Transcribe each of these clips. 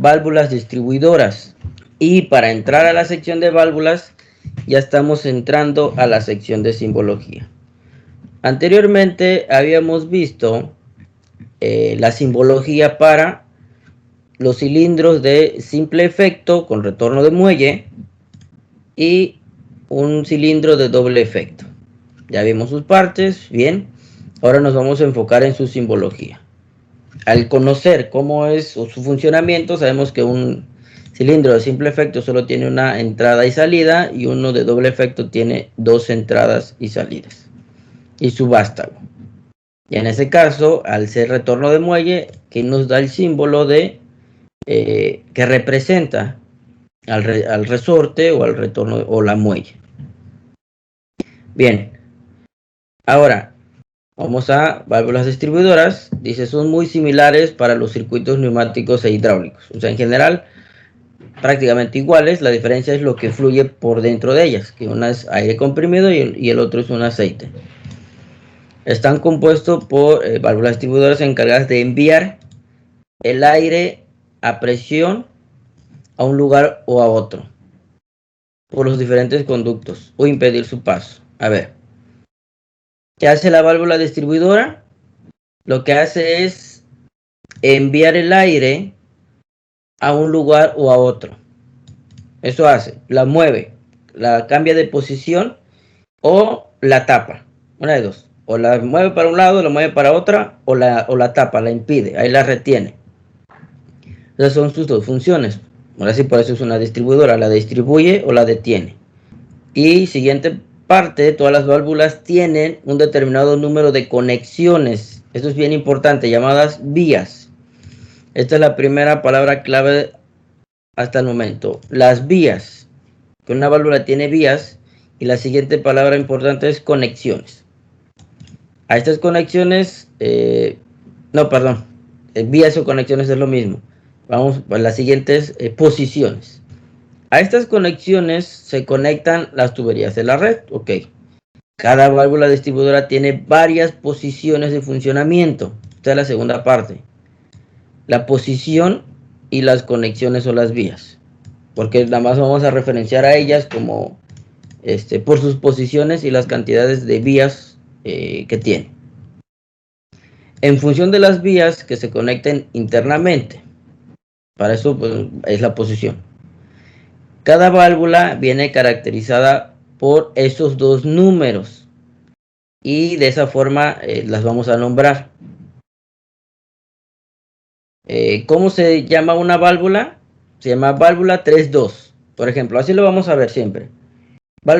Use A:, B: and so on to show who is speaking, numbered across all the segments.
A: válvulas distribuidoras. Y para entrar a la sección de válvulas, ya estamos entrando a la sección de simbología. Anteriormente habíamos visto la simbología para los cilindros de simple efecto con retorno de muelle y un cilindro de doble efecto. Ya vimos sus partes, bien. Ahora nos vamos a enfocar en su simbología. Al conocer cómo es su funcionamiento, sabemos que un cilindro de simple efecto solo tiene una entrada y salida, y uno de doble efecto tiene dos entradas y salidas. Y su vástago. Y en ese caso, al ser retorno de muelle, que nos da el símbolo de que representa al resorte o al retorno o la muelle. Bien, ahora vamos a válvulas distribuidoras. Dice, son muy similares para los circuitos neumáticos e hidráulicos. O sea, en general, prácticamente iguales. La diferencia es lo que fluye por dentro de ellas, que una es aire comprimido y el otro es un aceite. Están compuestos por válvulas distribuidoras encargadas de enviar el aire a presión a un lugar o a otro por los diferentes conductos o impedir su paso. A ver, ¿qué hace la válvula distribuidora? Lo que hace es enviar el aire a un lugar o a otro. Eso hace, la mueve, la cambia de posición o la tapa. Una de dos. O la mueve para un lado, la mueve para otra, o la tapa, la impide, ahí la retiene. Esas son sus dos funciones. Ahora sí, por eso es una distribuidora, la distribuye o la detiene. Y siguiente parte, todas las válvulas tienen un determinado número de conexiones. Esto es bien importante, llamadas vías. Esta es la primera palabra clave hasta el momento. Las vías. Que una válvula tiene vías. Y la siguiente palabra importante es conexiones. A estas conexiones, vías o conexiones es lo mismo. Vamos a las siguientes posiciones. A estas conexiones se conectan las tuberías de la red. Ok. Cada válvula distribuidora tiene varias posiciones de funcionamiento. Esta es la segunda parte. La posición y las conexiones o las vías. Porque nada más vamos a referenciar a ellas como por sus posiciones y las cantidades de vías que tiene. En función de las vías que se conecten internamente. Para eso pues, es la posición. Cada válvula viene caracterizada por esos dos números. Y de esa forma las vamos a nombrar. ¿Cómo se llama una válvula? Se llama válvula 3-2. Por ejemplo, así lo vamos a ver siempre.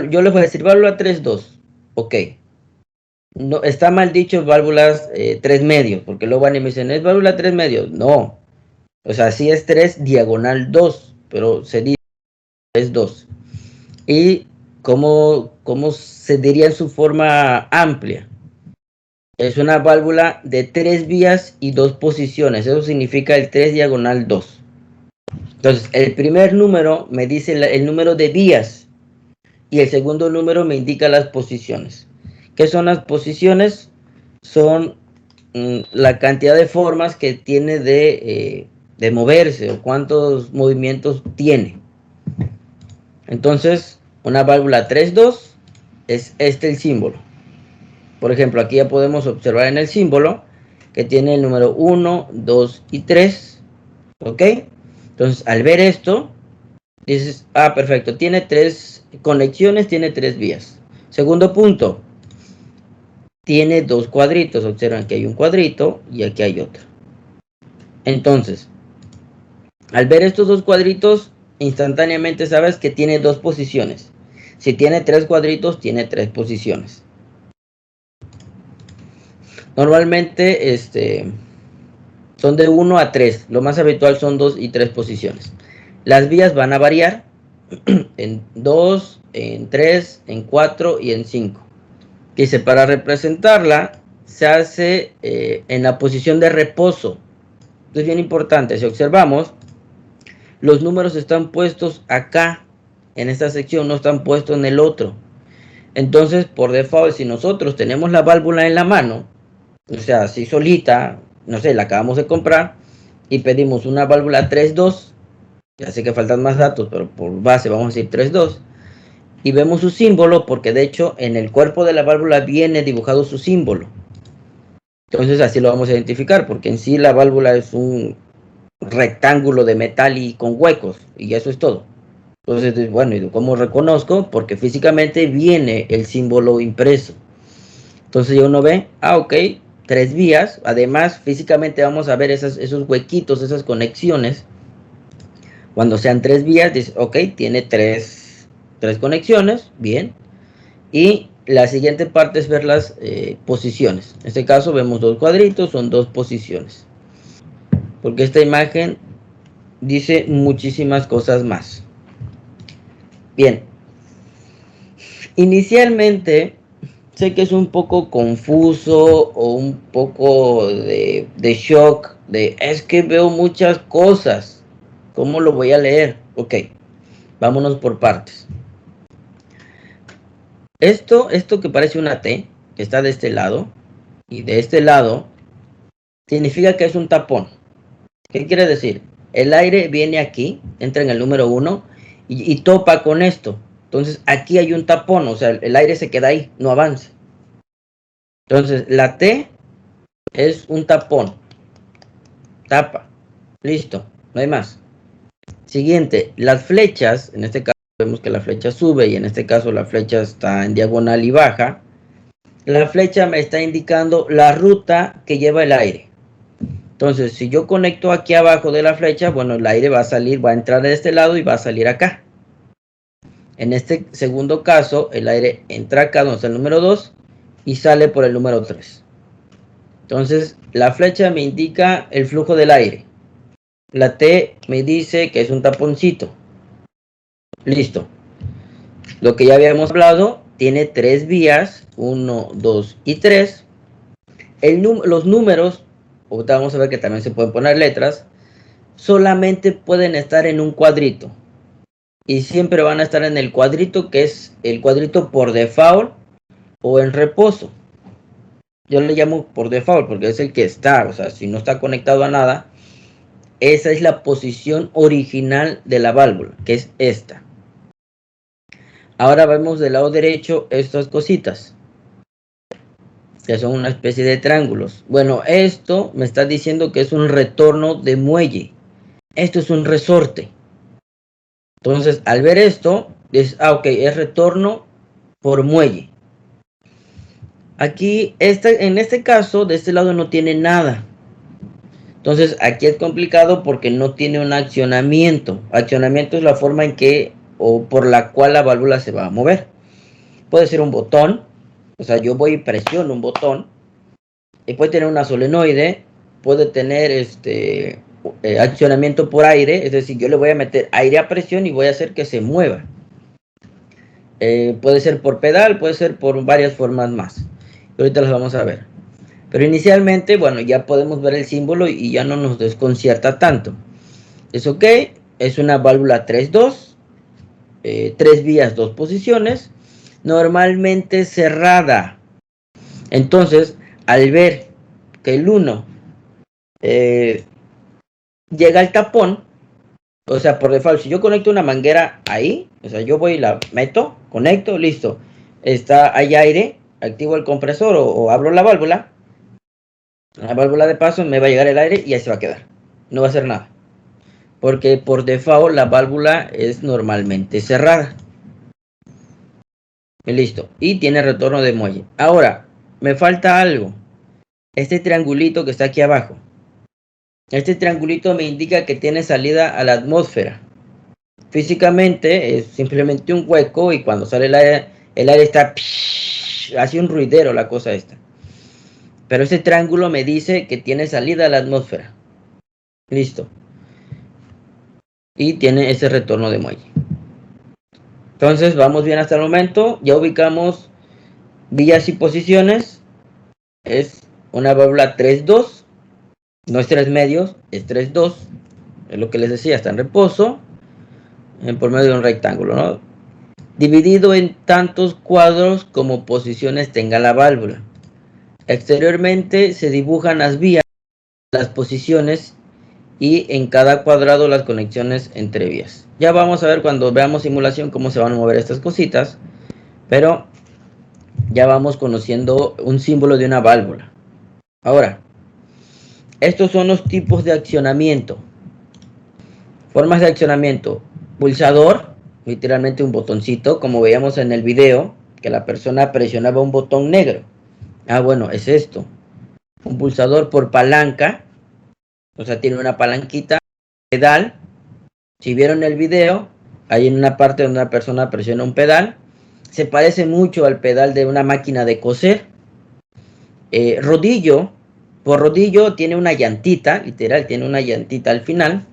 A: Yo les voy a decir válvula 3-2. Ok. No, está mal dicho válvulas 3 medios. Porque luego van y me dicen, ¿es válvula 3 medios? No. O sea, sí es 3 diagonal 2. Pero se dice 3-2. ¿Y cómo se diría en su forma amplia? Es una válvula de 3 vías y 2 posiciones. Eso significa el 3 diagonal 2. Entonces, el primer número me dice el número de vías. Y el segundo número me indica las posiciones. ¿Qué son las posiciones? Son la cantidad de formas que tiene de moverse o cuántos movimientos tiene. Entonces, una válvula 3-2 es el símbolo. Por ejemplo, aquí ya podemos observar en el símbolo que tiene el número 1, 2 y 3. ¿Ok? Entonces, al ver esto, dices, perfecto, tiene 3 conexiones, tiene 3 vías. Segundo punto, tiene 2 cuadritos. Observan que hay un cuadrito y aquí hay otro. Entonces, al ver estos 2 cuadritos, instantáneamente sabes que tiene 2 posiciones. Si tiene 3 cuadritos, tiene 3 posiciones. Normalmente son de 1 a 3. Lo más habitual son 2 y 3 posiciones. Las vías van a variar en 2, en 3, en 4 y en 5. Dice, para representarla se hace en la posición de reposo. Esto es bien importante. Si observamos, los números están puestos acá, en esta sección, no están puestos en el otro. Entonces, por default, si nosotros tenemos la válvula en la mano, o sea, así solita, no sé, la acabamos de comprar y pedimos una válvula 3-2, Ya sé que faltan más datos, pero por base vamos a decir 3,2. Y vemos su símbolo porque de hecho en el cuerpo de la válvula viene dibujado su símbolo. Entonces así lo vamos a identificar, porque en sí la válvula es un rectángulo de metal y con huecos, y eso es todo. Entonces, bueno, ¿y cómo reconozco? Porque físicamente viene el símbolo impreso. Entonces ya uno ve, ok, 3 vías. Además, físicamente vamos a ver esos huequitos, esas conexiones. Cuando sean 3 vías, dice, ok, tiene tres conexiones, bien. Y la siguiente parte es ver las posiciones. En este caso vemos 2 cuadritos, son 2 posiciones. Porque esta imagen dice muchísimas cosas más. Bien. Inicialmente, sé que es un poco confuso o un poco de shock. Es que veo muchas cosas. ¿Cómo lo voy a leer? Ok, vámonos por partes. Esto que parece una T, que está de este lado, y de este lado, significa que es un tapón. ¿Qué quiere decir? El aire viene aquí, entra en el número 1 y topa con esto. Entonces aquí hay un tapón, o sea, el aire se queda ahí, no avanza. Entonces la T es un tapón, tapa, listo, no hay más. Siguiente, las flechas, en este caso vemos que la flecha sube y en este caso la flecha está en diagonal y baja. La flecha me está indicando la ruta que lleva el aire. Entonces, si yo conecto aquí abajo de la flecha, bueno, el aire va a salir, va a entrar de este lado y va a salir acá. En este segundo caso, el aire entra acá donde está el número 2 y sale por el número 3. Entonces, la flecha me indica el flujo del aire. La T me dice que es un taponcito. Listo. Lo que ya habíamos hablado, tiene 3 vías, 1, 2 y 3. Los números, ahorita vamos a ver que también se pueden poner letras, solamente pueden estar en un cuadrito. Y siempre van a estar en el cuadrito que es el cuadrito por default o en reposo. Yo le llamo por default porque es el que está, o sea, si no está conectado a nada, esa es la posición original de la válvula, que es esta. Ahora vemos del lado derecho estas cositas, que son una especie de triángulos. Bueno, esto me está diciendo que es un retorno de muelle. Esto es un resorte. Entonces, al ver esto, es, ok, es retorno por muelle. Aquí, en este caso, de este lado no tiene nada. Entonces, aquí es complicado porque no tiene un accionamiento. Accionamiento es la forma en que o por la cual la válvula se va a mover. Puede ser un botón, o sea, yo voy y presiono un botón. Y puede tener una solenoide, puede tener accionamiento por aire, es decir, yo le voy a meter aire a presión y voy a hacer que se mueva. Puede ser por pedal, puede ser por varias formas más. Ahorita las vamos a ver. Pero inicialmente, bueno, ya podemos ver el símbolo y ya no nos desconcierta tanto. Es ok, es una válvula 3-2, 3 vías, 2 posiciones, normalmente cerrada. Entonces, al ver que el 1 llega al tapón, o sea, por default, si yo conecto una manguera ahí, o sea, yo voy y la meto, conecto, listo. Hay aire, activo el compresor o abro la válvula de paso, me va a llegar el aire y ahí se va a quedar. No va a hacer nada. Porque por default la válvula es normalmente cerrada. Y listo. Y tiene retorno de muelle. Ahora, me falta algo. Este triangulito que está aquí abajo. Este triangulito me indica que tiene salida a la atmósfera. Físicamente es simplemente un hueco y cuando sale el aire está... hace un ruidero la cosa esta. Pero ese triángulo me dice que tiene salida a la atmósfera. Listo. Y tiene ese retorno de muelle. Entonces vamos bien hasta el momento. Ya ubicamos vías y posiciones. Es una válvula 3-2. No es 3 medios, es 3-2. Es lo que les decía, está en reposo. Por medio de un rectángulo, ¿no? Dividido en tantos cuadros como posiciones tenga la válvula. Exteriormente se dibujan las vías, las posiciones y en cada cuadrado las conexiones entre vías. Ya vamos a ver cuando veamos simulación cómo se van a mover estas cositas, pero ya vamos conociendo un símbolo de una válvula. Ahora, estos son los tipos de accionamiento. Formas de accionamiento: pulsador, literalmente un botoncito, como veíamos en el video, que la persona presionaba un botón negro. Ah, bueno, es esto. Un pulsador por palanca, o sea, tiene una palanquita, pedal. Si vieron el video, hay en una parte donde una persona presiona un pedal. Se parece mucho al pedal de una máquina de coser. Rodillo, por rodillo tiene una llantita, literal, tiene una llantita al final.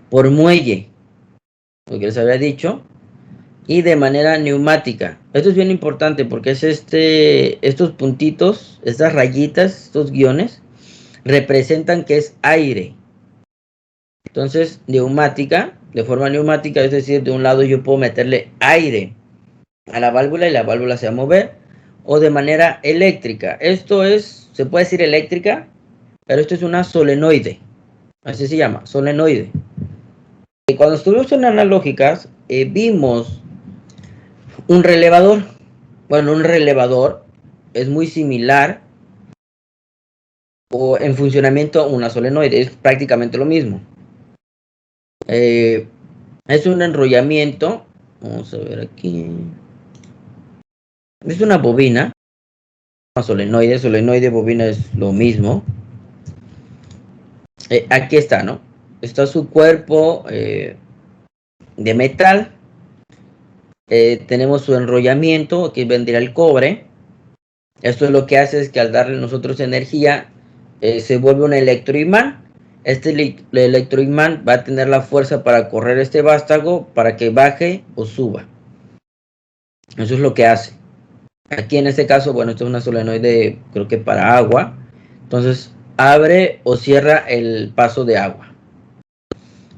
A: Por muelle, lo que les había dicho, y de manera neumática. Esto es bien importante porque es estos puntitos, estas rayitas, estos guiones, representan que es aire. Entonces, neumática, de forma neumática, es decir, de un lado yo puedo meterle aire a la válvula y la válvula se va a mover, o de manera eléctrica. Esto es, se puede decir eléctrica, pero esto es una solenoide, así se llama, solenoide. Y cuando estuvimos en analógicas, vimos un relevador. Bueno, un relevador es muy similar o en funcionamiento a una solenoide, es prácticamente lo mismo. Es un enrollamiento, vamos a ver aquí, es una bobina, una solenoide, bobina es lo mismo. Aquí está, ¿no? Está su cuerpo de metal. Tenemos su enrollamiento, aquí vendría el cobre. Esto es lo que hace es que al darle nosotros energía, se vuelve un electroimán. Este electroimán va a tener la fuerza para correr este vástago para que baje o suba. Eso es lo que hace. Aquí en este caso, bueno, esto es una solenoide, creo que para agua. Entonces abre o cierra el paso de agua.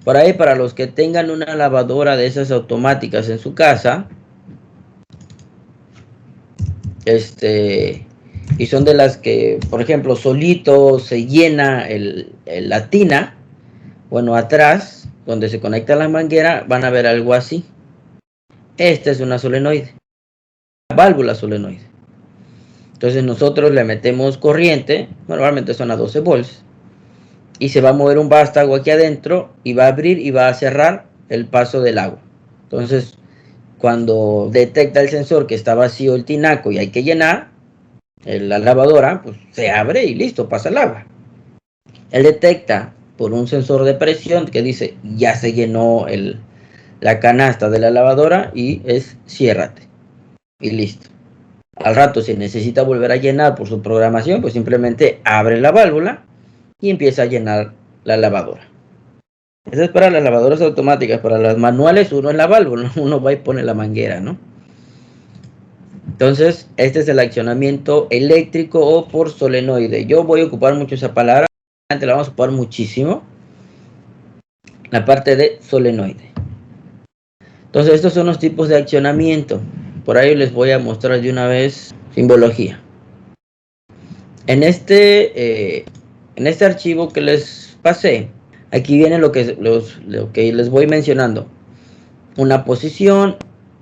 A: Por ahí, para los que tengan una lavadora de esas automáticas en su casa, y son de las que, por ejemplo, solito se llena la tina, bueno, atrás, donde se conecta la manguera, van a ver algo así. Esta es una solenoide, una válvula solenoide. Entonces nosotros le metemos corriente, normalmente son a 12 volts, y se va a mover un vástago aquí adentro y va a abrir y va a cerrar el paso del agua. Entonces, cuando detecta el sensor que está vacío el tinaco y hay que llenar, la lavadora pues se abre y listo, pasa el agua. Él detecta por un sensor de presión que dice ya se llenó la canasta de la lavadora y es ciérrate y listo. Al rato, si necesita volver a llenar por su programación, pues simplemente abre la válvula y empieza a llenar la lavadora. Eso es para las lavadoras automáticas. Para las manuales uno es la válvula, uno va y pone la manguera, ¿no? Entonces, este es el accionamiento eléctrico o por solenoide. Yo voy a ocupar mucho esa palabra, la vamos a ocupar muchísimo, la parte de solenoide. Entonces, estos son los tipos de accionamiento. Por ahí les voy a mostrar de una vez simbología. En este archivo que les pasé, aquí viene lo que les voy mencionando. Una posición,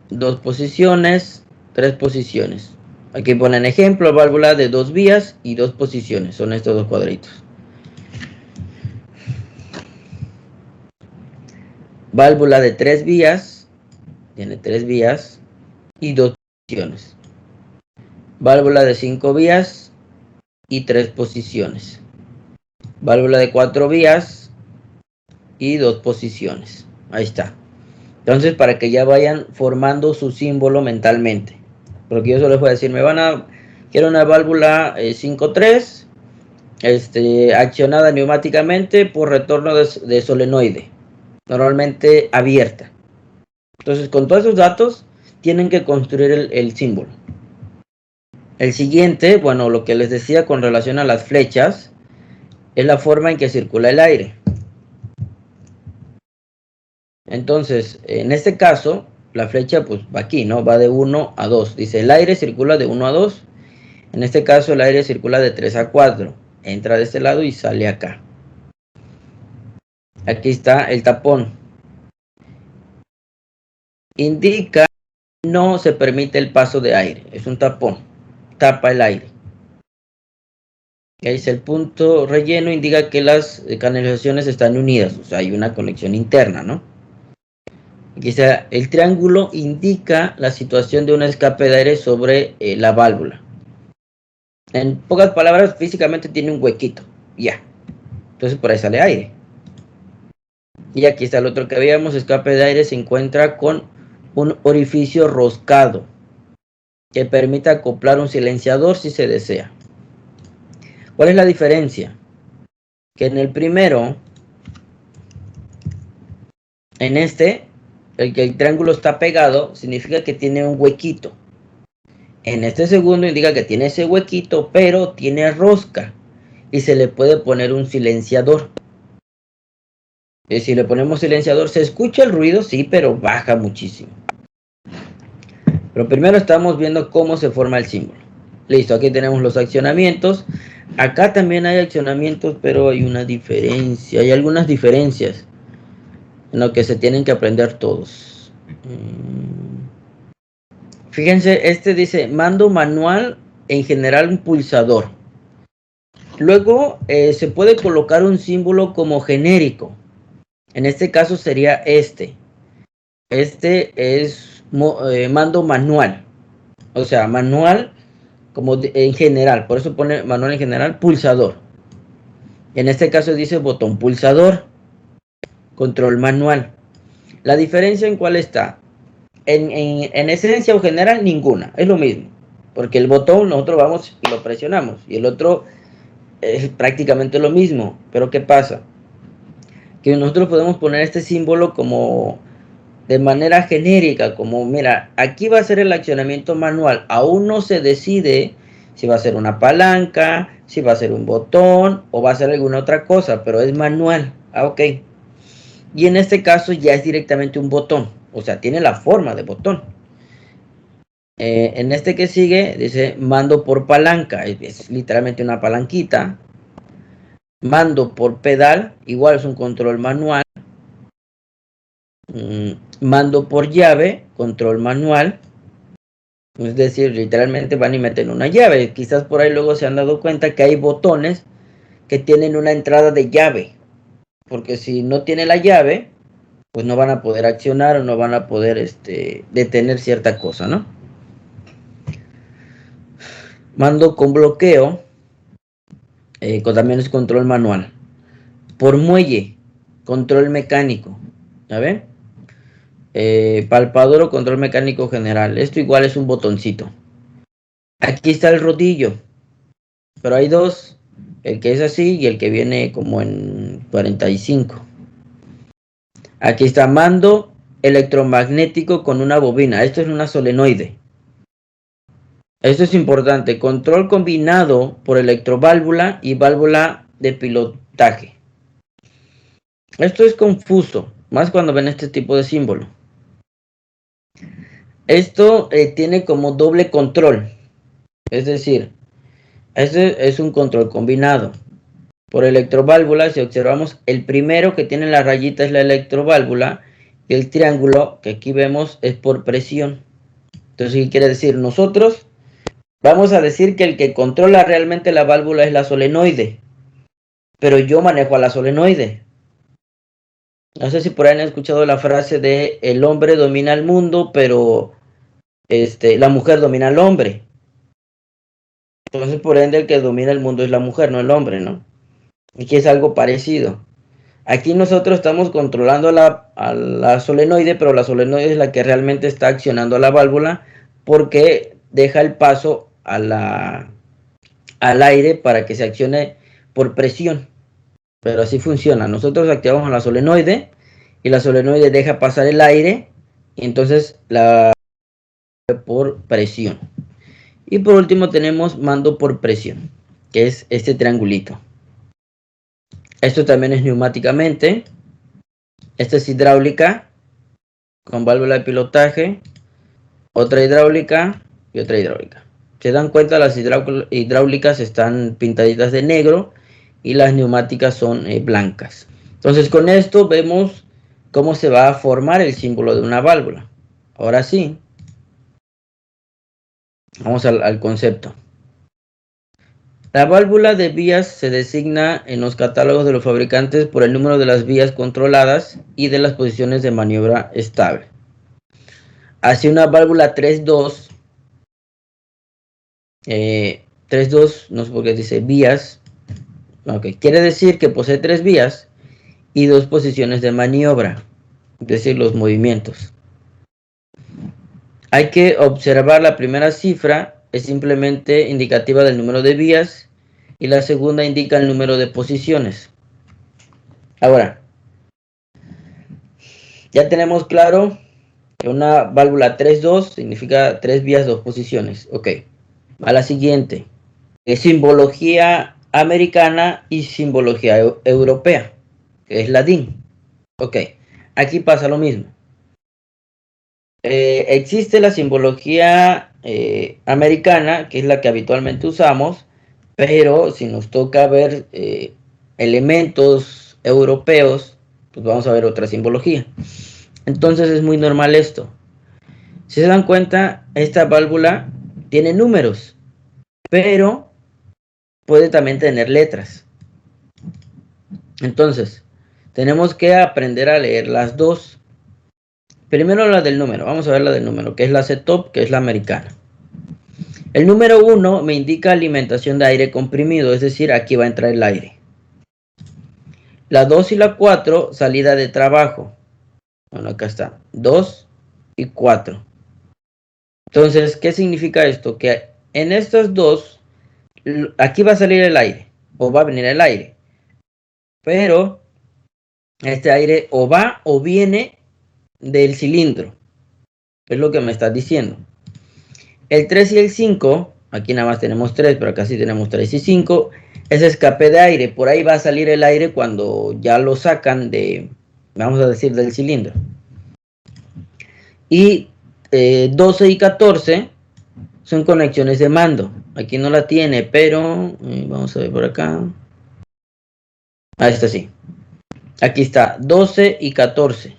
A: dos posiciones, tres posiciones. Aquí ponen ejemplo, válvula de 2 vías y 2 posiciones. Son estos dos cuadritos. Válvula de 3 vías, tiene 3 vías y 2 posiciones. Válvula de 5 vías y 3 posiciones. Válvula de 4 vías y 2 posiciones. Ahí está. Entonces, para que ya vayan formando su símbolo mentalmente. Porque yo solo les voy a decir, quiero una válvula 5-3, accionada neumáticamente por retorno de solenoide, normalmente abierta. Entonces, con todos esos datos, tienen que construir el símbolo. El siguiente, bueno, lo que les decía con relación a las flechas, es la forma en que circula el aire. Entonces, en este caso, la flecha pues va aquí, ¿no? Va de 1 a 2. Dice, el aire circula de 1 a 2. En este caso, el aire circula de 3 a 4. Entra de este lado y sale acá. Aquí está el tapón. Indica que no se permite el paso de aire. Es un tapón. Tapa el aire. Ahí dice el punto relleno, indica que las canalizaciones están unidas. O sea, hay una conexión interna, ¿no? Aquí está el triángulo, indica la situación de un escape de aire sobre la válvula. En pocas palabras, físicamente tiene un huequito. Ya. Entonces por ahí sale aire. Y aquí está el otro que veíamos, escape de aire se encuentra con un orificio roscado que permite acoplar un silenciador si se desea. ¿Cuál es la diferencia? Que en el primero, en este, el que el triángulo está pegado significa que tiene un huequito. En este segundo indica que tiene ese huequito, pero tiene rosca y se le puede poner un silenciador. Y si le ponemos silenciador, ¿se escucha el ruido? Sí, pero baja muchísimo. Pero primero estamos viendo cómo se forma el símbolo. Listo, aquí tenemos los accionamientos. Acá también hay accionamientos, pero hay una diferencia. Hay algunas diferencias en lo que se tienen que aprender todos. Fíjense, este dice mando manual, en general un pulsador. Luego se puede colocar un símbolo como genérico. En este caso sería este. Este es mando manual. O sea, manual como en general. Por eso pone manual en general, pulsador. En este caso dice botón pulsador. Control manual. La diferencia en cuál está. En esencia o general, ninguna. Es lo mismo. Porque el botón nosotros vamos y lo presionamos. Y el otro es prácticamente lo mismo. Pero ¿qué pasa? Que nosotros podemos poner este símbolo como de manera genérica, como mira, aquí va a ser el accionamiento manual. Aún no se decide si va a ser una palanca, si va a ser un botón o va a ser alguna otra cosa, pero es manual. Ok. Y en este caso ya es directamente un botón, o sea, tiene la forma de botón. En este que sigue dice mando por palanca, es literalmente una palanquita. Mando por pedal, igual es un control manual. Mando por llave, control manual. Es decir, literalmente van y meten una llave. Quizás por ahí luego se han dado cuenta que hay botones que tienen una entrada de llave. Porque si no tiene la llave, pues no van a poder accionar o no van a poder detener cierta cosa, ¿no? Mando con bloqueo, también es control manual. Por muelle, control mecánico. ¿Ya ven? Palpador o control mecánico general. Esto igual es un botoncito. Aquí está el rodillo. Pero hay dos. El que es así y el que viene como en 45. Aquí está mando electromagnético con una bobina. Esto es una solenoide. Esto es importante. Control combinado por electroválvula y válvula de pilotaje. Esto es confuso, más cuando ven este tipo de símbolo. Esto tiene como doble control. Es decir, este es un control combinado. Por electroválvula, si observamos, el primero que tiene la rayita es la electroválvula y el triángulo que aquí vemos es por presión. Entonces, ¿qué quiere decir? Nosotros vamos a decir que el que controla realmente la válvula es la solenoide, pero yo manejo a la solenoide. No sé si por ahí han escuchado la frase de el hombre domina el mundo, pero la mujer domina al hombre. Entonces, por ende, el que domina el mundo es la mujer, no el hombre, ¿no? Aquí es algo parecido. Aquí nosotros estamos controlando a la solenoide, pero la solenoide es la que realmente está accionando la válvula porque deja el paso al aire para que se accione por presión. Pero así funciona. Nosotros activamos la solenoide y la solenoide deja pasar el aire y entonces la por presión. Y por último tenemos mando por presión, que es este triangulito. Esto también es neumáticamente. Esta es hidráulica con válvula de pilotaje, otra hidráulica y otra hidráulica. Se dan cuenta, las hidráulicas están pintaditas de negro y las neumáticas son blancas. Entonces con esto vemos cómo se va a formar el símbolo de una válvula. Ahora sí, vamos al concepto. La válvula de vías se designa en los catálogos de los fabricantes por el número de las vías controladas y de las posiciones de maniobra estable. Así una válvula 3.2, 3.2, no sé por qué dice vías, okay, quiere decir que posee 3 vías y 2 posiciones de maniobra, es decir, los movimientos. Hay que observar la primera cifra, es simplemente indicativa del número de vías, y la segunda indica el número de posiciones. Ahora, ya tenemos claro que una válvula 3.2 significa 3 vías, 2 posiciones. Ok, a la siguiente. Simbología americana y simbología europea, que es la DIN. Ok, aquí pasa lo mismo. Existe la simbología americana, que es la que habitualmente usamos, pero si nos toca ver elementos europeos, pues vamos a ver otra simbología. Entonces es muy normal esto. Si se dan cuenta, esta válvula tiene números, pero puede también tener letras. Entonces, tenemos que aprender a leer las dos. Primero la del número, vamos a ver la del número, que es la C-top, que es la americana. El número 1 me indica alimentación de aire comprimido, es decir, aquí va a entrar el aire. La 2 y la 4, salida de trabajo. Bueno, acá está, 2 y 4. Entonces, ¿qué significa esto? Que en estas dos, aquí va a salir el aire, o va a venir el aire. Pero este aire o va o viene del cilindro. Es lo que me estás diciendo. El 3 y el 5, aquí nada más tenemos 3, pero acá sí tenemos 3 y 5, es escape de aire. Por ahí va a salir el aire cuando ya lo sacan de, vamos a decir, del cilindro. Y 12 y 14 son conexiones de mando. Aquí no la tiene, pero vamos a ver por acá. Ah, esta sí. Aquí está, 12 y 14.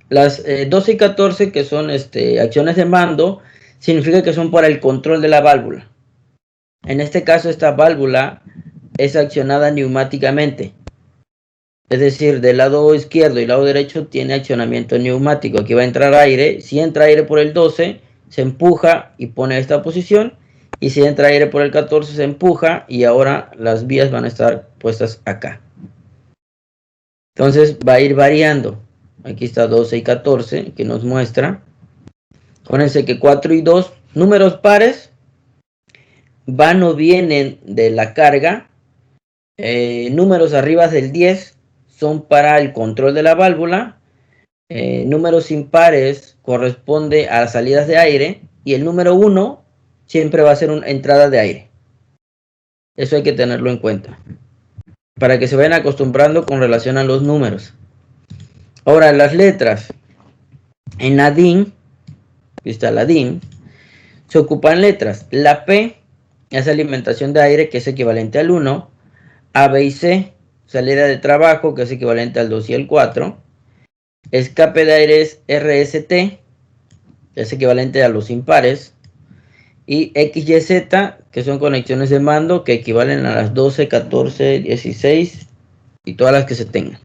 A: Las 12 y 14, que son acciones de mando, significa que son para el control de la válvula. En este caso, esta válvula es accionada neumáticamente. Es decir, del lado izquierdo y lado derecho tiene accionamiento neumático. Aquí va a entrar aire. Si entra aire por el 12, se empuja y pone esta posición. Y si entra aire por el 14, se empuja y ahora las vías van a estar puestas acá. Entonces va a ir variando. Aquí está 12 y 14 que nos muestra. Acuérdense que 4 y 2, números pares, van o vienen de la carga. Números arriba del 10 son para el control de la válvula. Números impares corresponde a las salidas de aire. Y el número 1 siempre va a ser una entrada de aire. Eso hay que tenerlo en cuenta, para que se vayan acostumbrando con relación a los números. Ahora, las letras. En la DIN, aquí está la DIN, se ocupan letras. La P es alimentación de aire, que es equivalente al 1. A, B y C, salida de trabajo, que es equivalente al 2 y el 4. Escape de aire es RST, que es equivalente a los impares. Y X, Y, Z, que son conexiones de mando, que equivalen a las 12, 14, 16 y todas las que se tengan.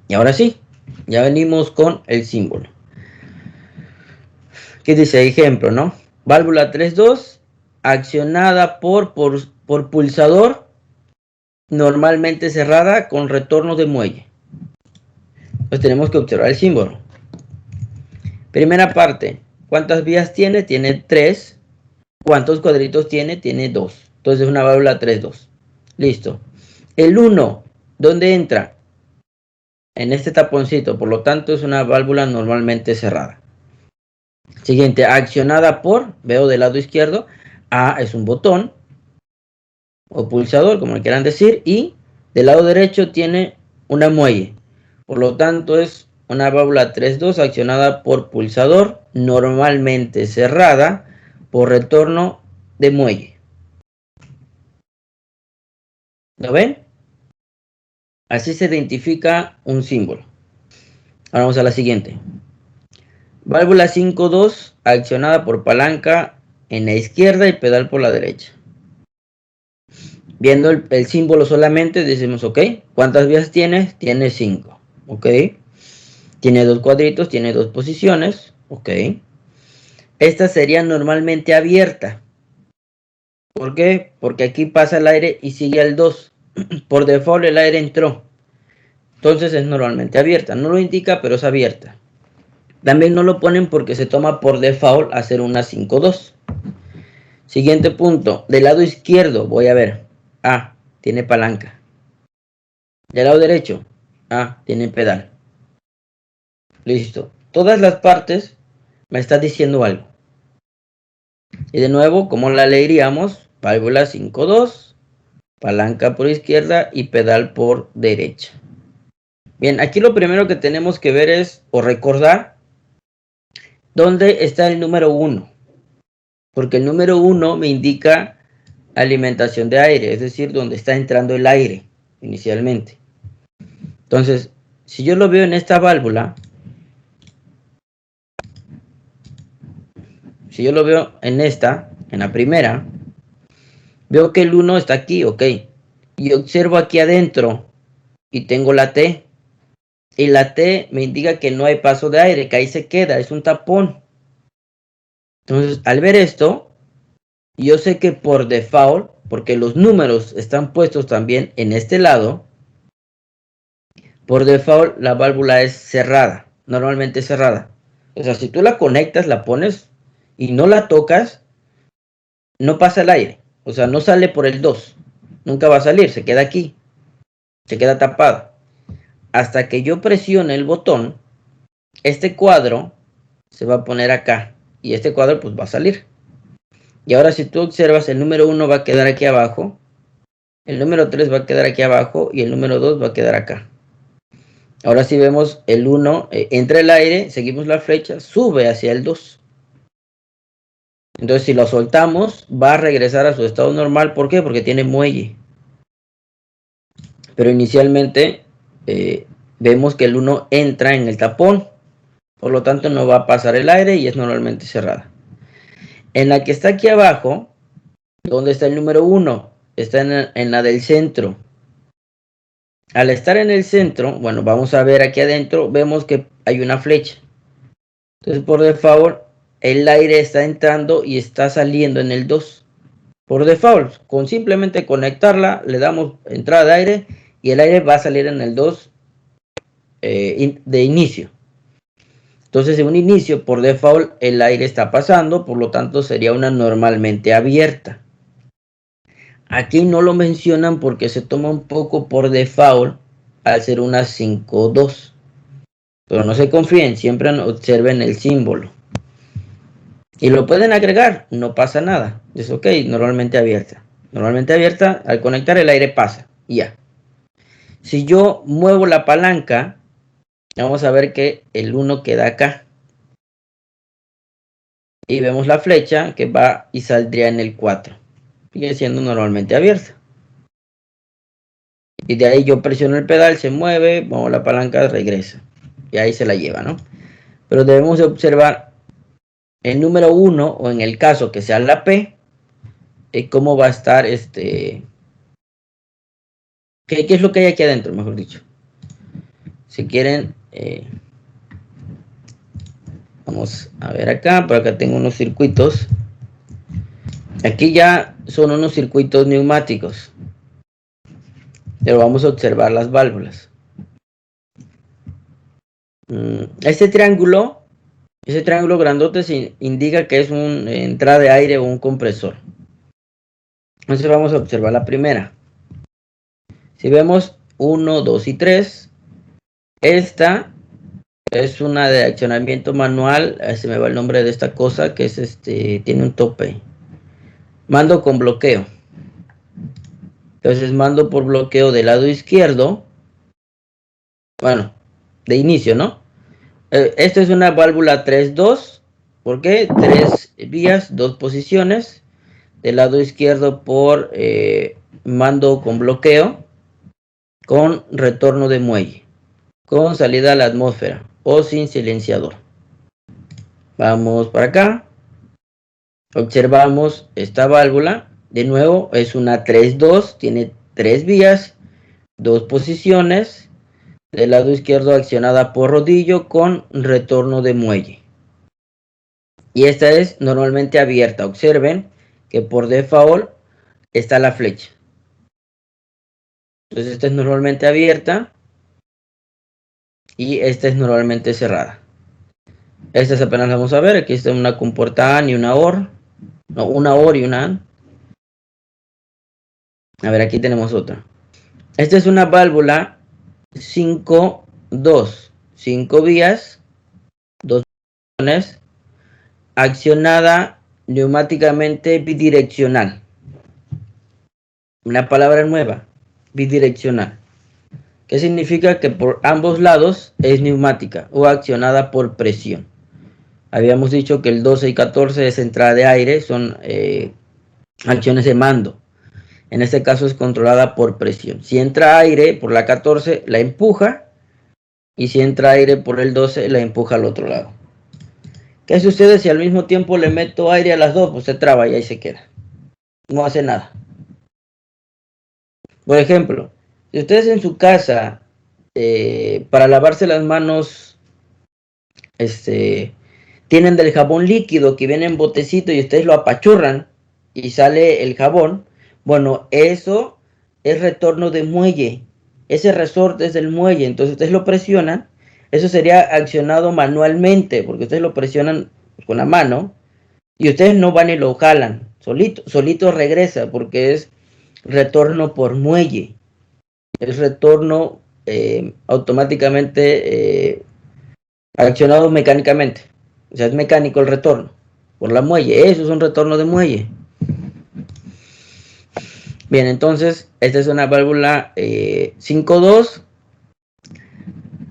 A: Y ahora sí, ya venimos con el símbolo. ¿Qué dice? Ejemplo, ¿no? Válvula 3.2, accionada por pulsador, normalmente cerrada con retorno de muelle. Pues tenemos que observar el símbolo. Primera parte, ¿cuántas vías tiene? Tiene 3. ¿Cuántos cuadritos tiene? Tiene 2. Entonces es una válvula 3.2. Listo. El 1, ¿dónde entra? En este taponcito, por lo tanto es una válvula normalmente cerrada. Siguiente, accionada por, veo del lado izquierdo, A es un botón o pulsador, como le quieran decir, y del lado derecho tiene una muelle. Por lo tanto es una válvula 3.2 accionada por pulsador, normalmente cerrada por retorno de muelle. ¿Lo ven? Así se identifica un símbolo. Ahora vamos a la siguiente. Válvula 5.2 accionada por palanca en la izquierda y pedal por la derecha. Viendo el símbolo solamente decimos, ok, ¿cuántas vías tiene? Tiene 5, ok. Tiene 2 cuadritos, tiene 2 posiciones, ok. Esta sería normalmente abierta. ¿Por qué? Porque aquí pasa el aire y sigue al 2. Por default el aire entró. Entonces es normalmente abierta. No lo indica, pero es abierta. También no lo ponen porque se toma por default hacer una 5.2. Siguiente punto. Del lado izquierdo voy a ver. Ah, tiene palanca. Del lado derecho. Ah, tiene pedal. Listo. Todas las partes me está diciendo algo. Y de nuevo, ¿cómo la leeríamos? Válvula 5.2, palanca por izquierda y pedal por derecha. Bien, aquí lo primero que tenemos que ver es, o recordar, dónde está el número 1. Porque el número 1 me indica alimentación de aire, es decir, donde está entrando el aire inicialmente. Entonces, si yo lo veo en esta válvula, si yo lo veo en esta, en la primera, veo que el 1 está aquí, ok. Y observo aquí adentro y tengo la T. Y la T me indica que no hay paso de aire, que ahí se queda, es un tapón. Entonces, al ver esto, yo sé que por default, porque los números están puestos también en este lado, por default la válvula es cerrada, normalmente cerrada. O sea, si tú la conectas, la pones y no la tocas, no pasa el aire. O sea, no sale por el 2. Nunca va a salir, se queda aquí. Se queda tapada. Hasta que yo presione el botón, este cuadro se va a poner acá. Y este cuadro pues va a salir. Y ahora si tú observas, el número 1 va a quedar aquí abajo. El número 3 va a quedar aquí abajo. Y el número 2 va a quedar acá. Ahora si vemos el 1, entra el aire, seguimos la flecha, sube hacia el 2. Entonces si lo soltamos, va a regresar a su estado normal. ¿Por qué? Porque tiene muelle. Pero inicialmente vemos que el 1 entra en el tapón. Por lo tanto no va a pasar el aire y es normalmente cerrada. En la que está aquí abajo, ¿dónde está el número 1? Está en la del centro. Al estar en el centro, bueno, vamos a ver aquí adentro, vemos que hay una flecha. Entonces por default el aire está entrando y está saliendo en el 2. Por default, con simplemente conectarla, le damos entrada de aire y el aire va a salir en el 2 de inicio. Entonces en un inicio, por default, el aire está pasando, por lo tanto sería una normalmente abierta. Aquí no lo mencionan porque se toma un poco por default al ser una 5.2. Pero no se confíen, siempre observen el símbolo. Y lo pueden agregar, no pasa nada. Es ok, normalmente abierta. Normalmente abierta, al conectar el aire pasa y ya. Si yo muevo la palanca, vamos a ver que el 1 queda acá. Y vemos la flecha que va y saldría en el 4. Sigue siendo normalmente abierta. Y de ahí yo presiono el pedal, se mueve, muevo la palanca, regresa. Y ahí se la lleva, ¿no? Pero debemos observar el número 1, o en el caso que sea la P, cómo va a estar ¿qué es lo que hay aquí adentro, mejor dicho? Si quieren, vamos a ver acá, por acá tengo unos circuitos. Aquí ya son unos circuitos neumáticos. Pero vamos a observar las válvulas. Ese triángulo grandote indica que es una entrada de aire o un compresor. Entonces vamos a observar la primera. Si vemos 1, 2 y 3, esta es una de accionamiento manual. Se me va el nombre de esta cosa, que es tiene un tope. Mando con bloqueo. Entonces mando por bloqueo del lado izquierdo. Bueno, de inicio, ¿no? Esta es una válvula 3.2. ¿Por qué? 3 vías, 2 posiciones. Del lado izquierdo por mando con bloqueo, con retorno de muelle, con salida a la atmósfera o sin silenciador. Vamos para acá. Observamos esta válvula. De nuevo es una 3-2, tiene 3 vías, 2 posiciones. Del lado izquierdo accionada por rodillo con retorno de muelle. Y esta es normalmente abierta. Observen que por default está la flecha. Entonces esta es normalmente abierta y esta es normalmente cerrada. Estas apenas las vamos a ver. Aquí está una compuerta AND y una OR. No, una OR y una AND. A ver, aquí tenemos otra. Esta es una válvula 5-2. 5 vías, 2 posiciones, accionada neumáticamente bidireccional. Una palabra nueva, bidireccional. ¿Qué significa? Que por ambos lados es neumática o accionada por presión. Habíamos dicho que el 12 y 14 es entrada de aire, son acciones de mando. En este caso es controlada por presión. Si entra aire por la 14, la empuja. Y si entra aire por el 12, la empuja al otro lado. ¿Qué sucede si al mismo tiempo le meto aire a las dos? Pues se traba y ahí se queda. No hace nada. Por ejemplo, si ustedes en su casa, para lavarse las manos, tienen del jabón líquido que viene en botecito y ustedes lo apachurran y sale el jabón, bueno, eso es retorno de muelle. Ese resorte es del muelle, entonces ustedes lo presionan. Eso sería accionado manualmente, porque ustedes lo presionan con la mano y ustedes no van y lo jalan. Solito regresa, porque es retorno por muelle. Es retorno automáticamente accionado mecánicamente. O sea, es mecánico el retorno por la muelle. Eso es un retorno de muelle. Bien, entonces esta es una válvula 5-2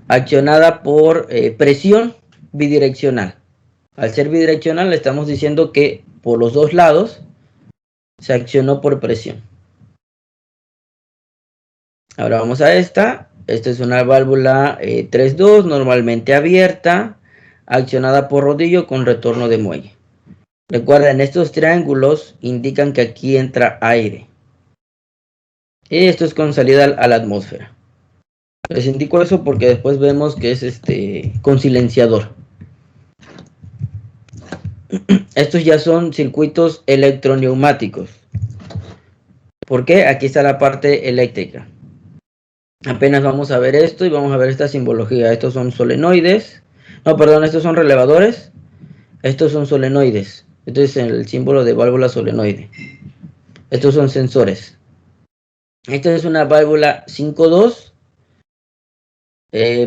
A: accionada por presión bidireccional. Al ser bidireccional le estamos diciendo que por los dos lados se accionó por presión. Ahora vamos a esta. Esta es una válvula 3-2 normalmente abierta, accionada por rodillo con retorno de muelle. Recuerden, estos triángulos indican que aquí entra aire. Y esto es con salida a la atmósfera. Les indico eso porque después vemos que es con silenciador. Estos ya son circuitos electroneumáticos. ¿Por qué? Aquí está la parte eléctrica. Apenas vamos a ver esto y vamos a ver esta simbología. Estos son solenoides. No, perdón, estos son relevadores. Estos son solenoides. Este es el símbolo de válvula solenoide. Estos son sensores. Esta es una válvula 5-2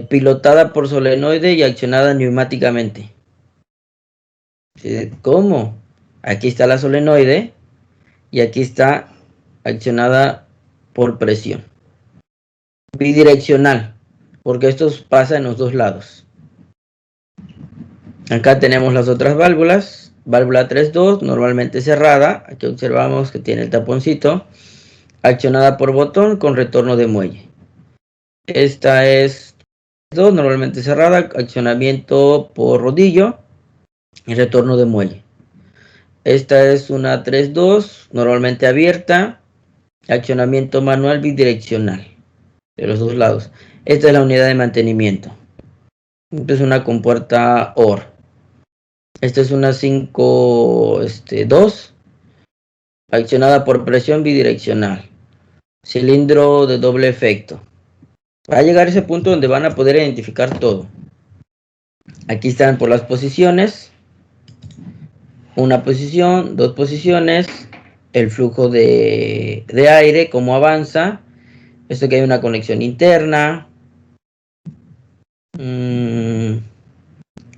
A: pilotada por solenoide y accionada neumáticamente. ¿Cómo? Aquí está la solenoide y aquí está accionada por presión. Bidireccional, porque esto pasa en los dos lados. Acá tenemos las otras válvulas. Válvula 3-2, normalmente cerrada. Aquí observamos que tiene el taponcito. Accionada por botón con retorno de muelle. Esta es 2, normalmente cerrada. Accionamiento por rodillo y retorno de muelle. Esta es una 3-2, normalmente abierta. Accionamiento manual bidireccional de los dos lados. Esta es la unidad de mantenimiento. Esta es una compuerta OR. Esta es una 5-2, accionada por presión bidireccional. Cilindro de doble efecto. Va a llegar a ese punto donde van a poder identificar todo. Aquí están por las posiciones. Una posición, dos posiciones. El flujo de aire, cómo avanza. Esto que hay una conexión interna.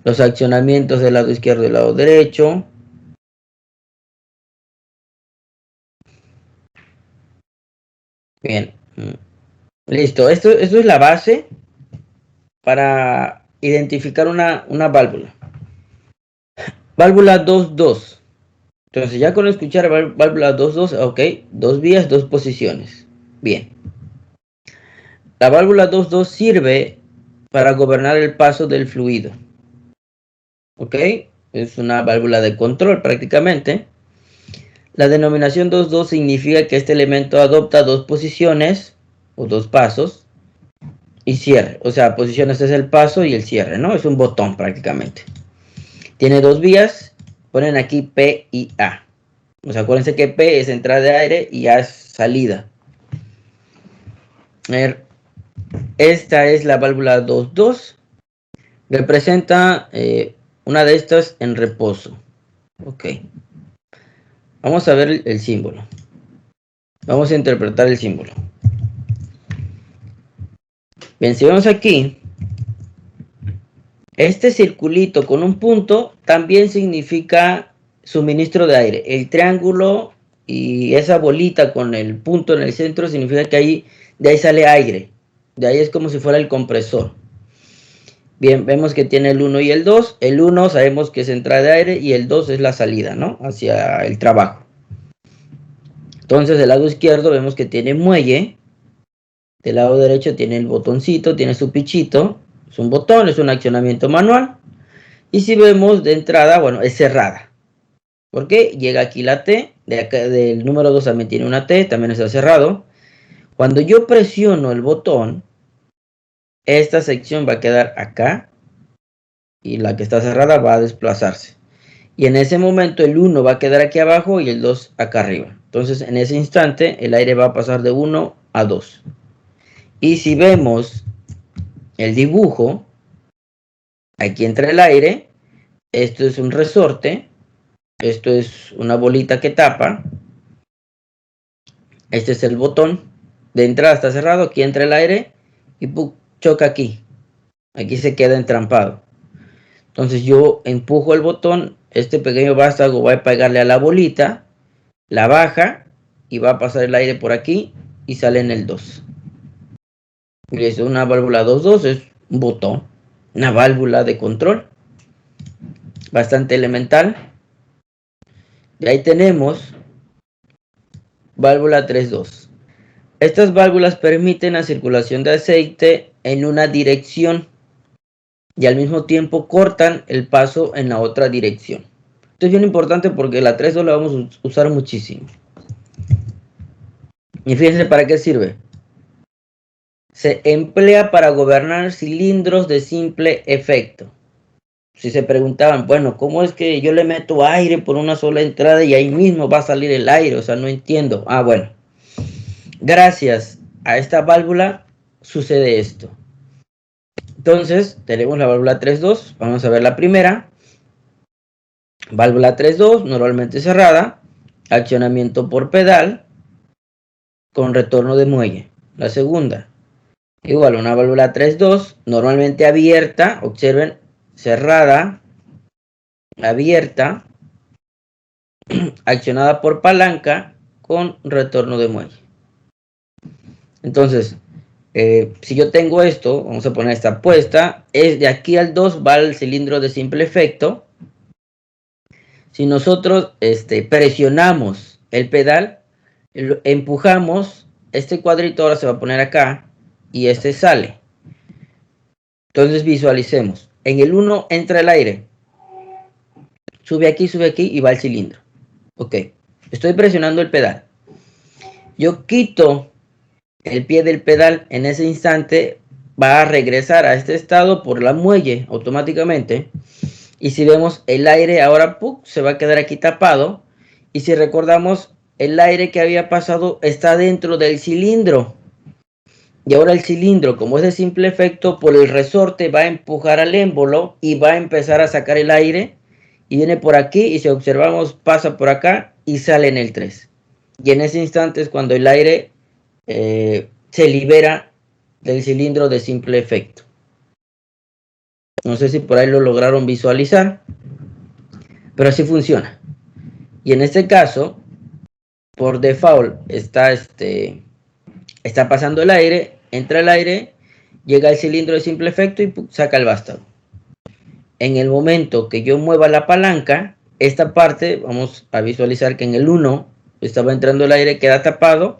A: Los accionamientos del lado izquierdo y del lado derecho. Bien. Listo. Esto es la base para identificar una válvula. Válvula 2-2. Entonces ya con escuchar válvula 2.2, ok, 2 vías, 2 posiciones. Bien. La válvula 2.2 sirve para gobernar el paso del fluido. Ok, es una válvula de control prácticamente. La denominación 2.2 significa que este elemento adopta 2 posiciones o 2 pasos y cierre. O sea, posiciones es el paso y el cierre, ¿no? Es un botón prácticamente. Tiene 2 vías, ponen aquí P y A. O sea, acuérdense que P es entrada de aire y A es salida. Esta es la válvula 2.2. Representa una de estas en reposo. Ok. Vamos a ver el símbolo. Vamos a interpretar el símbolo. Bien, si vemos aquí, este circulito con un punto también significa suministro de aire. El triángulo y esa bolita con el punto en el centro significa que de ahí sale aire. De ahí es como si fuera el compresor. Bien, vemos que tiene el 1 y el 2. El 1 sabemos que es entrada de aire y el 2 es la salida, ¿no? Hacia el trabajo. Entonces, del lado izquierdo vemos que tiene muelle. Del lado derecho tiene el botoncito, tiene su pichito. Es un botón, es un accionamiento manual. Y si vemos de entrada, bueno, es cerrada. ¿Por qué? Llega aquí la T. De acá, del número 2 también tiene una T, también está cerrado. Cuando yo presiono el botón, esta sección va a quedar acá. Y la que está cerrada va a desplazarse. Y en ese momento el 1 va a quedar aquí abajo y el 2 acá arriba. Entonces en ese instante el aire va a pasar de 1 a 2. Y si vemos el dibujo, aquí entra el aire. Esto es un resorte. Esto es una bolita que tapa. Este es el botón. De entrada está cerrado. Aquí entra el aire y choca aquí. Aquí se queda entrampado. Entonces yo empujo el botón. Este pequeño vástago va a pegarle a la bolita. La baja y va a pasar el aire por aquí y sale en el 2. Y es una válvula 2.2, es un botón, una válvula de control, bastante elemental. Y ahí tenemos válvula 3.2. Estas válvulas permiten la circulación de aceite en una dirección y al mismo tiempo cortan el paso en la otra dirección. Esto es bien importante porque la 3.2 la vamos a usar muchísimo. Y fíjense para qué sirve. Se emplea para gobernar cilindros de simple efecto. Si se preguntaban, bueno, ¿cómo es que yo le meto aire por una sola entrada y ahí mismo va a salir el aire? O sea, no entiendo. Ah, bueno. Gracias a esta válvula sucede esto. Entonces, tenemos la válvula 3.2. Vamos a ver la primera. Válvula 3.2, normalmente cerrada. Accionamiento por pedal con retorno de muelle. La segunda. Igual, una válvula 3.2, normalmente abierta, observen, cerrada, abierta, accionada por palanca con retorno de muelle. Entonces, si yo tengo esto, vamos a poner esta puesta, es de aquí al 2 va el cilindro de simple efecto. Si nosotros presionamos el pedal, empujamos, este cuadrito ahora se va a poner acá y este sale. Entonces visualicemos. En el 1 entra el aire. Sube aquí y va el cilindro. Ok. Estoy presionando el pedal. Yo quito el pie del pedal. En ese instante va a regresar a este estado por la muelle automáticamente. Y si vemos el aire ahora se va a quedar aquí tapado. Y si recordamos, el aire que había pasado está dentro del cilindro. Y ahora el cilindro, como es de simple efecto, por el resorte va a empujar al émbolo y va a empezar a sacar el aire. Y viene por aquí y si observamos pasa por acá y sale en el 3. Y en ese instante es cuando el aire se libera del cilindro de simple efecto. No sé si por ahí lo lograron visualizar, pero así funciona. Y en este caso, por default está pasando el aire, entra el aire, llega al cilindro de simple efecto y saca el vástago. En el momento que yo mueva la palanca, esta parte vamos a visualizar que en el 1 estaba entrando el aire, queda tapado,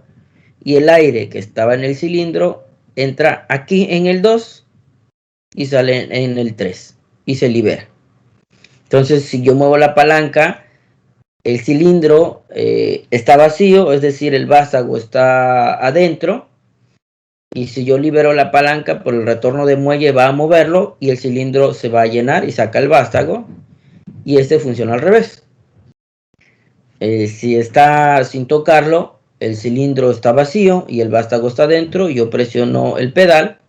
A: y el aire que estaba en el cilindro entra aquí en el 2 y sale en el 3 y se libera. Entonces, si yo muevo la palanca, el cilindro está vacío, es decir, el vástago está adentro, y si yo libero la palanca, por el retorno de muelle va a moverlo y el cilindro se va a llenar y saca el vástago, y este funciona al revés. Si está sin tocarlo, el cilindro está vacío y el vástago está dentro, yo presiono el pedal,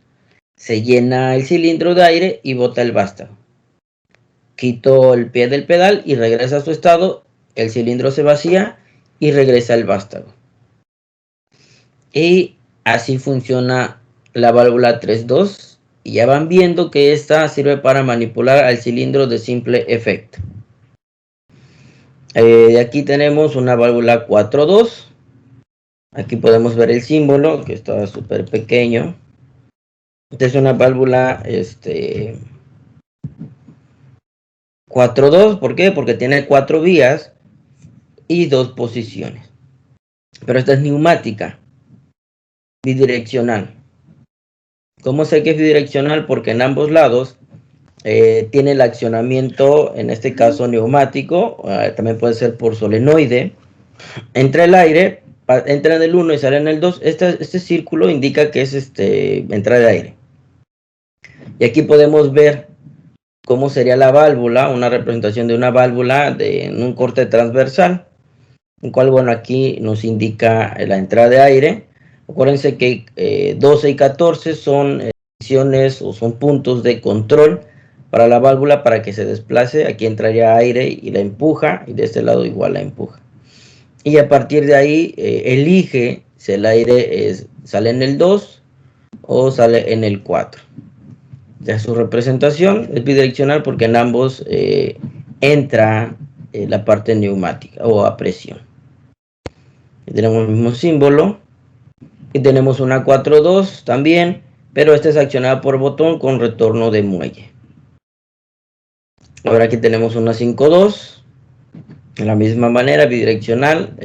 A: se llena el cilindro de aire y bota el vástago. Quito el pie del pedal y regresa a su estado, el cilindro se vacía y regresa el vástago. Y así funciona la válvula 3.2, y ya van viendo que esta sirve para manipular al cilindro de simple efecto. Aquí tenemos una válvula 4.2. Aquí podemos ver el símbolo, que está súper pequeño. Esta es una válvula 4.2. ¿Por qué? Porque tiene 4 vías y 2 posiciones. Pero esta es neumática, bidireccional. ¿Cómo sé que es bidireccional? Porque en ambos lados tiene el accionamiento, en este caso neumático, también puede ser por solenoide. Entra el aire, entra en el 1 y sale en el 2. Este círculo indica que es entrada de aire. Y aquí podemos ver cómo sería la válvula, una representación de una válvula en un corte transversal, el cual, bueno, aquí nos indica la entrada de aire. Acuérdense que 12 y 14 son posiciones o son puntos de control para la válvula para que se desplace. Aquí entraría aire y la empuja, y de este lado igual la empuja. Y a partir de ahí elige si el aire sale en el 2 o sale en el 4. Ya su representación es bidireccional porque en ambos entra la parte neumática o a presión. Aquí tenemos el mismo símbolo. Y tenemos una 4.2 también, pero esta es accionada por botón con retorno de muelle. Ahora aquí tenemos una 5.2, de la misma manera, bidireccional,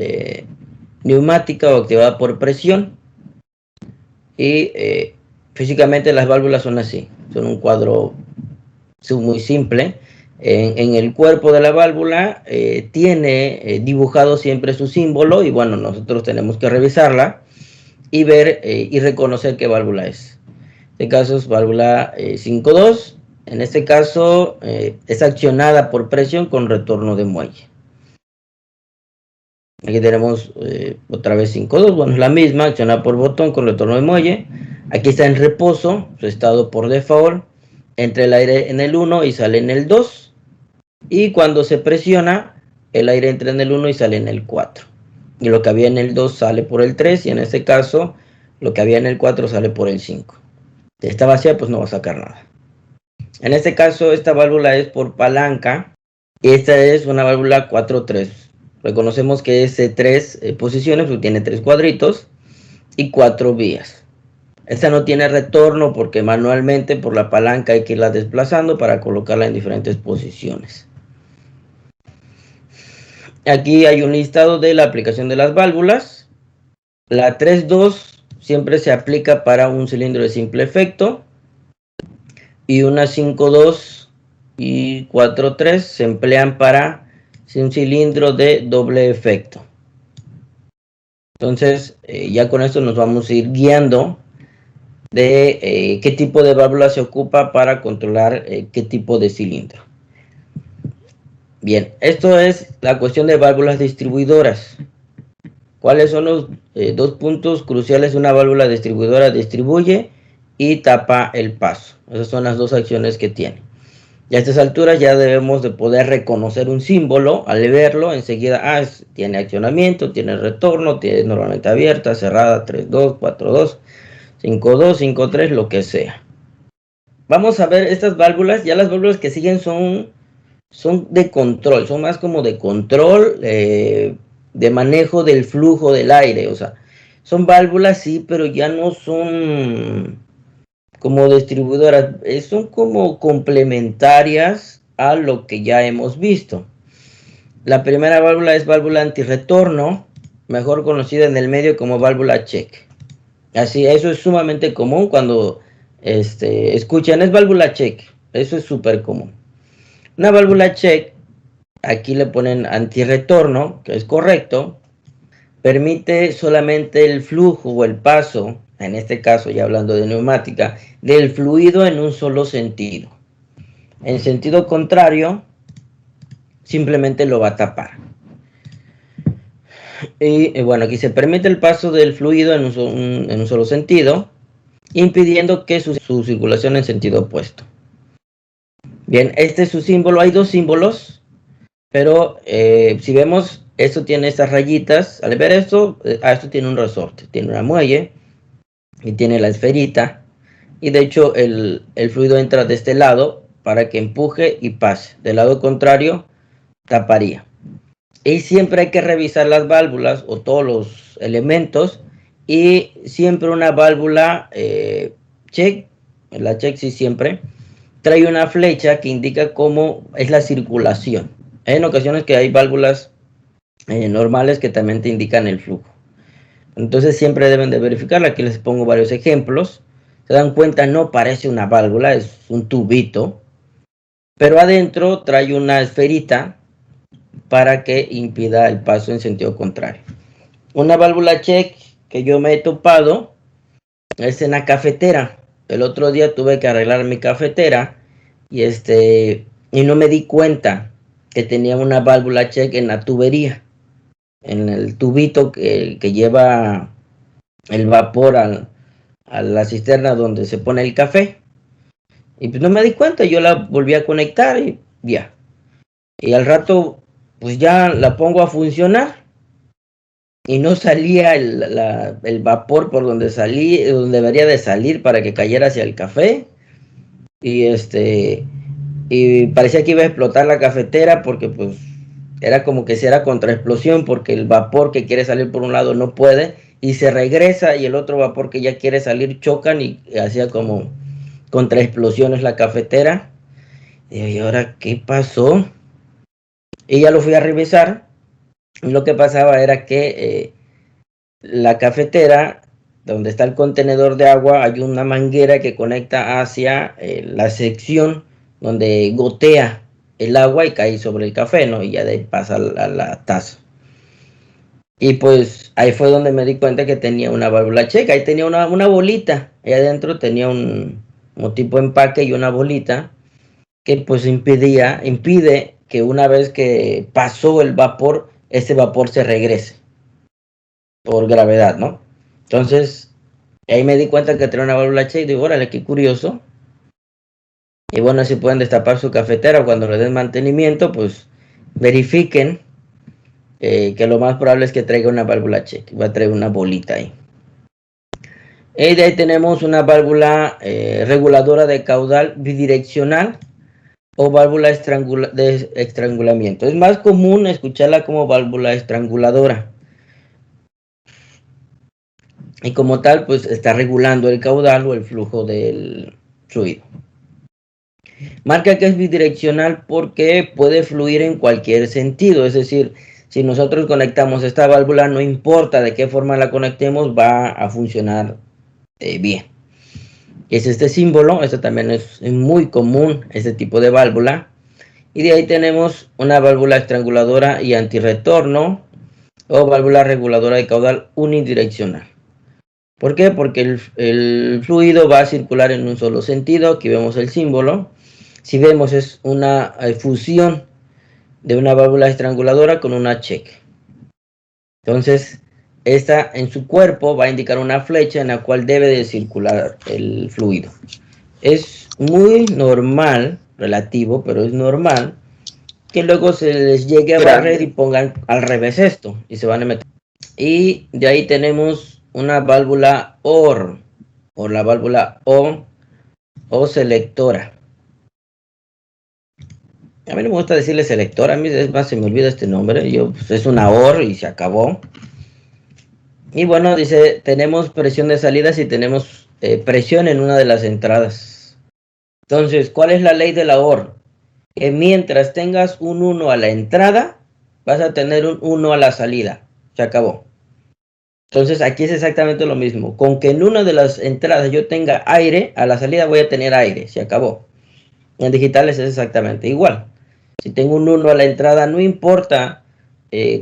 A: neumática o activada por presión. Y físicamente las válvulas son así, son un cuadro muy simple. En el cuerpo de la válvula tiene dibujado siempre su símbolo, y bueno, nosotros tenemos que revisarla y ver y reconocer qué válvula es. En este caso es válvula 5.2. En este caso es accionada por presión con retorno de muelle. Aquí tenemos otra vez 5.2. Bueno, es la misma, accionada por botón con retorno de muelle. Aquí está en reposo, su estado por default. Entra el aire en el 1 y sale en el 2. Y cuando se presiona, el aire entra en el 1 y sale en el 4. Y lo que había en el 2 sale por el 3. Y en este caso, lo que había en el 4 sale por el 5. Si está vacía, pues no va a sacar nada. En este caso, esta válvula es por palanca. Y esta es una válvula 4.3. Reconocemos que es 3 posiciones, porque tiene 3 cuadritos y 4 vías. Esta no tiene retorno porque manualmente por la palanca hay que irla desplazando para colocarla en diferentes posiciones. Aquí hay un listado de la aplicación de las válvulas. La 3.2 siempre se aplica para un cilindro de simple efecto. Y una 5.2 y 4.3 se emplean para un cilindro de doble efecto. Entonces, ya con esto nos vamos a ir guiando de qué tipo de válvula se ocupa para controlar qué tipo de cilindro. Bien, esto es la cuestión de válvulas distribuidoras. ¿Cuáles son los 2 puntos cruciales de una válvula distribuidora? Distribuye y tapa el paso. Esas son las 2 acciones que tiene. Y a estas alturas ya debemos de poder reconocer un símbolo. Al verlo, enseguida, tiene accionamiento, tiene retorno, tiene normalmente abierta, cerrada, 3.2, 4.2, 5.2, 5.3, lo que sea. Vamos a ver estas válvulas. Ya las válvulas que siguen son de control, son más como de control, de manejo del flujo del aire. O sea, son válvulas, sí, pero ya no son como distribuidoras, son como complementarias a lo que ya hemos visto. La primera válvula es válvula antirretorno, mejor conocida en el medio como válvula check. Así, eso es sumamente común cuando escuchan, es válvula check. Eso es súper común. Una válvula check, aquí le ponen antirretorno, que es correcto, permite solamente el flujo o el paso, en este caso ya hablando de neumática, del fluido en un solo sentido. En sentido contrario, simplemente lo va a tapar. Y bueno, aquí se permite el paso del fluido en un solo sentido, impidiendo que su circulación en sentido opuesto. Bien, este es su símbolo. Hay dos símbolos, pero si vemos, esto tiene estas rayitas. Al ver esto, esto tiene un resorte, tiene una muelle y tiene la esferita. Y de hecho el fluido entra de este lado para que empuje y pase. Del lado contrario, taparía. Y siempre hay que revisar las válvulas o todos los elementos. Y siempre una válvula check, la check sí siempre, trae una flecha que indica cómo es la circulación. En ocasiones que hay válvulas normales que también te indican el flujo. Entonces siempre deben de verificarla. Aquí les pongo varios ejemplos. Se dan cuenta, no parece una válvula, es un tubito. Pero adentro trae una esferita para que impida el paso en sentido contrario. Una válvula check que yo me he topado es en la cafetera. El otro día tuve que arreglar mi cafetera y no me di cuenta que tenía una válvula check en la tubería, en el tubito que lleva el vapor a la cisterna donde se pone el café. Y pues no me di cuenta, yo la volví a conectar y ya. Y al rato pues ya la pongo a funcionar y no salía el vapor por donde donde debería de salir para que cayera hacia el café. Y parecía que iba a explotar la cafetera porque pues era como que si era contraexplosión, porque el vapor que quiere salir por un lado no puede y se regresa, y el otro vapor que ya quiere salir chocan y hacía como contraexplosiones la cafetera. ¿Y ahora qué pasó? Y ya lo fui a revisar. Y lo que pasaba era que la cafetera, donde está el contenedor de agua, hay una manguera que conecta hacia la sección donde gotea el agua y cae sobre el café, ¿no? Y ya de ahí pasa a la taza. Y pues ahí fue donde me di cuenta que tenía una válvula checa. Ahí tenía una bolita. Ahí adentro tenía un tipo empaque y una bolita que pues impide que una vez que pasó el vapor, ese vapor se regrese por gravedad, ¿no? Entonces, ahí me di cuenta que tenía una válvula check y digo, órale, qué curioso. Y bueno, si pueden destapar su cafetera cuando le den mantenimiento, pues verifiquen que lo más probable es que traiga una válvula check. Va a traer una bolita ahí. Y de ahí tenemos una válvula reguladora de caudal bidireccional o válvula de estrangulamiento. Es más común escucharla como válvula estranguladora. Y como tal, pues está regulando el caudal o el flujo del fluido. Marca que es bidireccional porque puede fluir en cualquier sentido. Es decir, si nosotros conectamos esta válvula, no importa de qué forma la conectemos, va a funcionar bien. Es este símbolo. Este también es muy común, este tipo de válvula. Y de ahí tenemos una válvula estranguladora y antirretorno o válvula reguladora de caudal unidireccional. ¿Por qué? Porque el fluido va a circular en un solo sentido. Aquí vemos el símbolo. Si vemos, es una fusión de una válvula estranguladora con una check. Entonces, esta en su cuerpo va a indicar una flecha en la cual debe de circular el fluido. Es muy normal, relativo, pero es normal que luego se les llegue a barrer y pongan al revés esto y se van a meter. Y de ahí tenemos una válvula OR o la válvula o selectora. A mí no me gusta decirle selectora, a mí es más se me olvida este nombre. Pues, es una OR y se acabó. Y bueno, dice, tenemos presión de salida si tenemos presión en una de las entradas. Entonces, ¿cuál es la ley de la OR? Que mientras tengas un 1 a la entrada, vas a tener un 1 a la salida. Se acabó. Entonces aquí es exactamente lo mismo. Con que en una de las entradas yo tenga aire, a la salida voy a tener aire. Se acabó. En digitales es exactamente igual. Si tengo un 1 a la entrada, no importa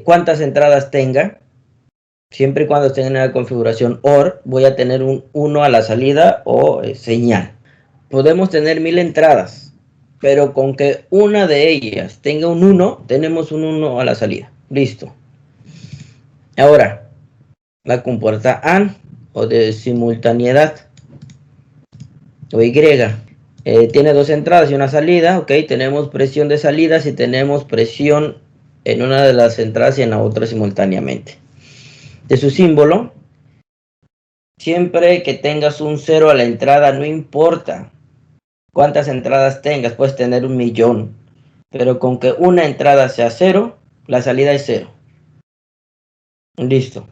A: cuántas entradas tenga, siempre y cuando esté en la configuración OR, voy a tener un 1 a la salida o señal. Podemos tener 1000 entradas, pero con que una de ellas tenga un 1, tenemos un 1 a la salida. Listo. Ahora, la compuerta AND o de simultaneidad o Y. Tiene dos entradas y una salida. Ok, tenemos presión de salida si tenemos presión en una de las entradas y en la otra simultáneamente. De su símbolo, siempre que tengas un 0 a la entrada, no importa cuántas entradas tengas, puedes tener 1.000.000, pero con que una entrada sea 0, la salida es 0. Listo.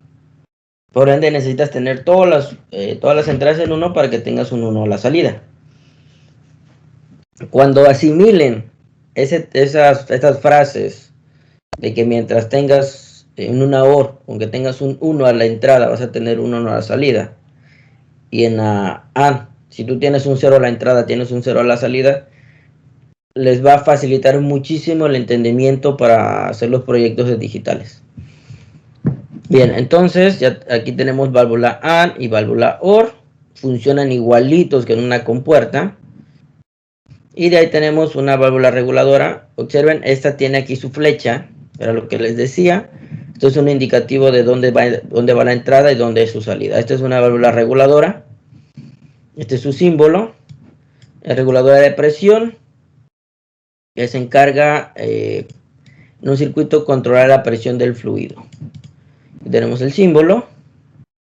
A: Por ende necesitas tener todas las entradas en 1 para que tengas un 1 a la salida. Cuando asimilen estas frases de que mientras tengas en una OR, aunque tengas un 1 a la entrada, vas a tener un 1 a la salida, y en la AND, si tú tienes un 0 a la entrada, tienes un 0 a la salida, les va a facilitar muchísimo el entendimiento para hacer los proyectos digitales. Bien, entonces ya aquí tenemos válvula AND y válvula OR, funcionan igualitos que en una compuerta. Y de ahí tenemos una válvula reguladora. Observen, esta tiene aquí su flecha, era lo que les decía. Esto es un indicativo de dónde va la entrada y dónde es su salida. Esta es una válvula reguladora. Este es su símbolo. La reguladora de presión, que se encarga en un circuito controlar la presión del fluido. Aquí tenemos el símbolo.